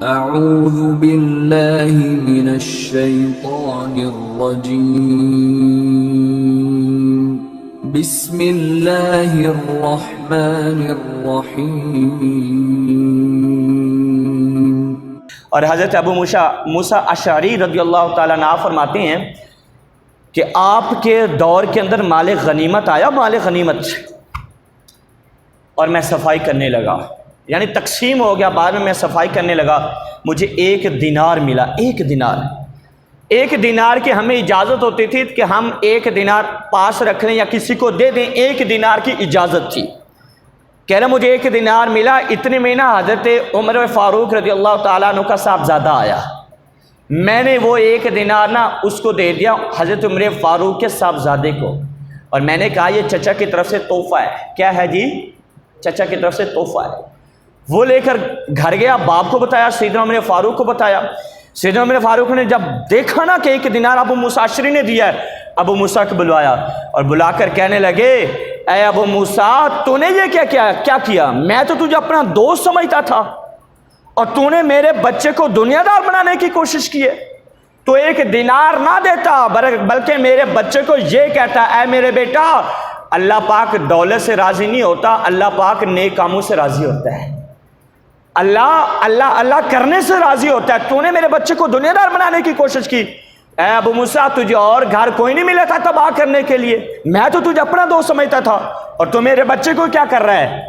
اعوذ باللہ من الشیطان الرجیم بسم اللہ الرحمن الرحیم۔ اور حضرت ابو موسیٰ اشعری رضی اللہ تعالیٰ عنہ فرماتے ہیں کہ آپ کے دور کے اندر مال غنیمت آیا، مال غنیمت، اور میں صفائی کرنے لگا، یعنی تقسیم ہو گیا، بعد میں صفائی کرنے لگا، مجھے 1 دینار ملا۔ 1 دینار کی ہمیں اجازت ہوتی تھی کہ ہم 1 دینار پاس رکھ لیں یا کسی کو دے دیں، 1 دینار کی اجازت تھی۔ کہہ رہا مجھے 1 دینار ملا، اتنے میں نا حضرت عمر فاروق رضی اللہ تعالیٰ عنہ کا صاحبزادہ آیا، میں نے وہ 1 دینار نا اس کو دے دیا، حضرت عمر فاروق کے صاحبزادے کو، اور میں نے کہا یہ چچا کی طرف سے تحفہ ہے۔ کیا ہے جی؟ چچا کی طرف سے تحفہ ہے۔ وہ لے کر گھر گیا، باپ کو بتایا، سیدنا عمر فاروق کو بتایا۔ سیدنا عمر فاروق نے جب دیکھا نا کہ 1 دینار ابو موسیٰ اشعری نے دیا ہے، ابو موسیٰ کو بلوایا اور بلا کر کہنے لگے، اے ابو موسیٰ تو نے یہ کیا کیا؟ میں تو تجھے اپنا دوست سمجھتا تھا اور تو نے میرے بچے کو دنیا دار بنانے کی کوشش کی ہے۔ تو 1 دینار نہ دیتا بلکہ میرے بچے کو یہ کہتا، اے میرے بیٹا، اللہ پاک دولت سے راضی نہیں ہوتا، اللہ پاک نیک کاموں سے راضی ہوتا ہے، اللہ کرنے سے راضی ہوتا ہے۔ تو نے میرے بچے کو دنیا دار بنانے کی کوشش کی۔ اے ابو موسیٰ تجھے اور گھر کوئی نہیں ملا تھا تباہ کرنے کے لیے، میں تو تجھے اپنا دوست سمجھتا تھا، اور تو میرے بچے کو کیا کر رہا ہے؟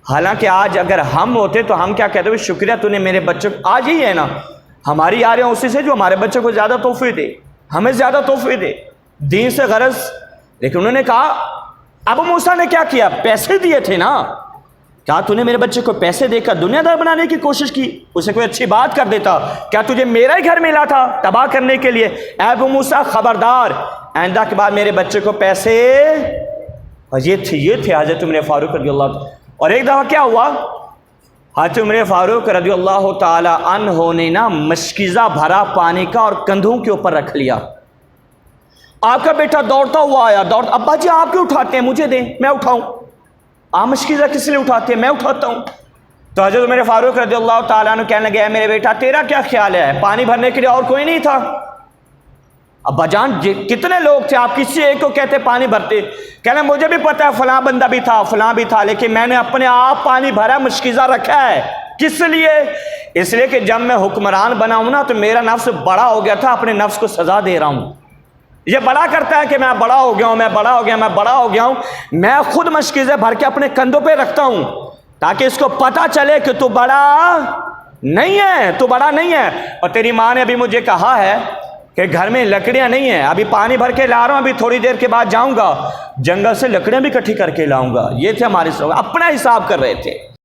حالانکہ آج اگر ہم ہوتے تو ہم کیا کہتے ہیں؟ شکریہ تو نے میرے بچے کو، آج ہی ہے نا ہماری آ رہے ہیں اسی سے جو ہمارے بچے کو زیادہ تحفے دے، ہمیں زیادہ تحفے دے، دین سے غرض۔ لیکن انہوں نے کہا، ابو موسیٰ نے کیا کیا؟ پیسے دیے تھے نا، کیا تو نے میرے بچے کو پیسے دے کر دنیا دار بنانے کی کوشش کی؟ اسے کوئی اچھی بات کر دیتا، کیا تجھے میرا ہی گھر ملا تھا تباہ کرنے کے لیے؟ اے ابو موسیٰ خبردار، آئندہ کے بعد میرے بچے کو پیسے، اور یہ تھے حضرت عمر فاروق رضی اللہ تعالیٰ۔ اور ایک دفعہ کیا ہوا، حضرت عمر فاروق رضی اللہ تعالیٰ عنہ نے نا مشکیزہ بھرا پانی کا اور کندھوں کے اوپر رکھ لیا۔ آپ کا بیٹا دوڑتا ہوا آیا، ابا جی آپ کیوں اٹھاتے ہیں؟ مجھے دیں، میں اٹھاؤں۔ آپ مشکیزہ کس لیے اٹھاتے ہیں؟ میں اٹھاتا ہوں۔ تو حضرت عمر فاروق رضی اللہ تعالیٰ عنہ کہنے لگے، اے میرے بیٹا تیرا کیا خیال ہے؟ پانی بھرنے کے لیے اور کوئی نہیں تھا؟ ابا جان کتنے لوگ تھے، آپ کسی ایک کو کہتے پانی بھرتے؟ کہنا مجھے بھی پتا ہے فلاں بندہ بھی تھا، فلاں بھی تھا، لیکن میں نے اپنے آپ پانی بھرا، مشکیزہ رکھا ہے۔ کس لیے؟ اس لیے کہ جب میں حکمران بنا ہوں نا تو میرا نفس بڑا ہو گیا تھا، اپنے نفس کو سزا دے رہا ہوں۔ یہ بڑا کرتا ہے کہ میں بڑا ہو گیا ہوں، میں بڑا ہو گیا ہوں، میں خود مشکیزیں بھر کے اپنے کندھوں پہ رکھتا ہوں تاکہ اس کو پتہ چلے کہ تو بڑا نہیں ہے۔ اور تیری ماں نے ابھی مجھے کہا ہے کہ گھر میں لکڑیاں نہیں ہیں، ابھی پانی بھر کے لا رہا ہوں، ابھی تھوڑی دیر کے بعد جاؤں گا، جنگل سے لکڑیاں بھی اکٹھی کر کے لاؤں گا۔ یہ تھے ہمارے ساتھ، اپنا حساب کر رہے تھے۔